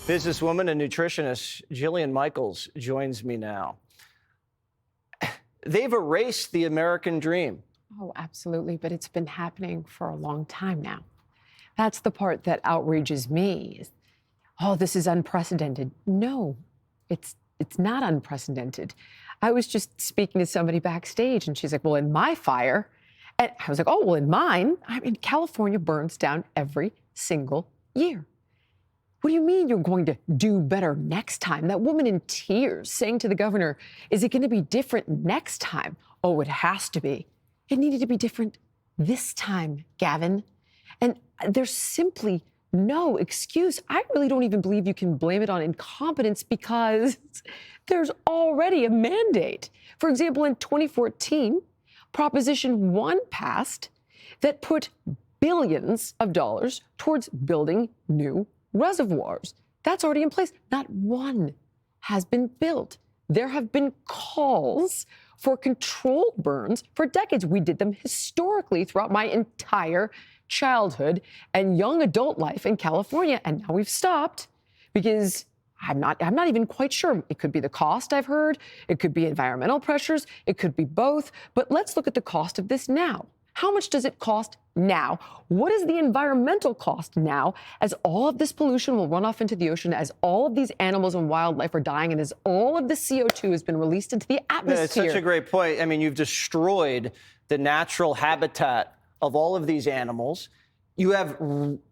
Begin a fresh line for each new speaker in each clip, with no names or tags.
Businesswoman and nutritionist Jillian Michaels joins me now. They've erased the American dream.
Oh, absolutely. But it's been happening for a long time now. That's the part that outrages me. Oh, this is unprecedented. No, it's not unprecedented. I was just speaking to somebody backstage and she's like, well, in my fire, and I was like, oh, well, in mine, I mean, California burns down every single year. What do you mean you're going to do better next time? That woman in tears saying to the governor, is it going to be different next time? Oh, it has to be. It needed to be different this time, Gavin. And there's simply no excuse. I really don't even believe you can blame it on incompetence because there's already a mandate. For example, in 2014, Proposition 1 passed that put billions of dollars towards building new reservoirs. That's already in place. Not one has been built. There have been calls for controlled burns for decades. We did them historically throughout my entire childhood and young adult life in California. And now we've stopped because I'm not even quite sure. It could be the cost, I've heard. It could be environmental pressures. It could be both. But let's look at the cost of this now. How much does it cost now? What is the environmental cost now as all of this pollution will run off into the ocean, as all of these animals and wildlife are dying, and as all of the CO2 has been released into the atmosphere?
It's such a great point. I mean, you've destroyed the natural habitat of all of these animals. You have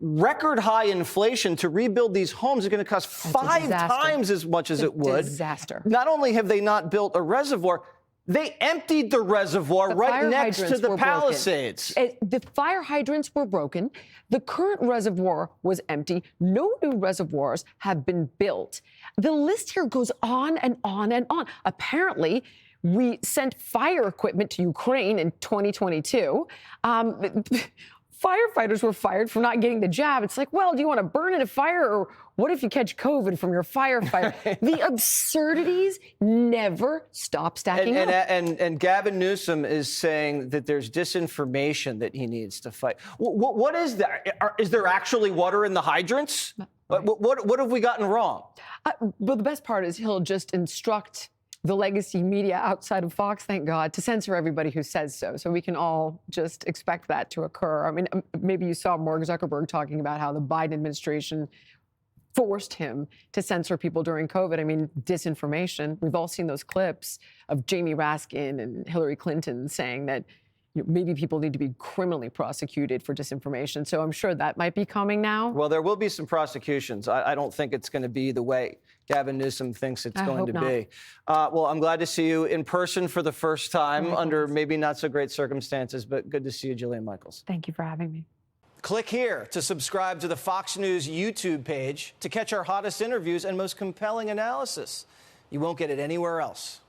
record high inflation. To rebuild these homes is going to cost 5 times as much as it would.
Disaster.
Not only have they not built a reservoir, they emptied the reservoir right next to the Palisades.
The fire hydrants were broken. The current reservoir was empty. No new reservoirs have been built. The list here goes on and on and on. Apparently, we sent fire equipment to Ukraine in 2022. Firefighters were fired for not getting the jab. It's like, well, do you want to burn in a fire, or what if you catch COVID from your firefighter? The absurdities never stop stacking up.
And Gavin Newsom is saying that there's disinformation that he needs to fight. What is that? Is there actually water in the hydrants? Right. What have we gotten wrong?
But the best part is he'll just instruct the legacy media outside of Fox, thank God, to censor everybody who says so. So we can all just expect that to occur. I mean, maybe you saw Mark Zuckerberg talking about how the Biden administration forced him to censor people during COVID. I mean, disinformation. We've all seen those clips of Jamie Raskin and Hillary Clinton saying that maybe people need to be criminally prosecuted for disinformation. So I'm sure that might be coming now.
Well, there will be some prosecutions. I don't think it's going to be the way Gavin Newsom thinks it's going to be. Well, I'm glad to see you in person for the first time under maybe not so great circumstances, but good to see you, Jillian Michaels.
Thank you for having me.
Click here to subscribe to the Fox News YouTube page to catch our hottest interviews and most compelling analysis. You won't get it anywhere else.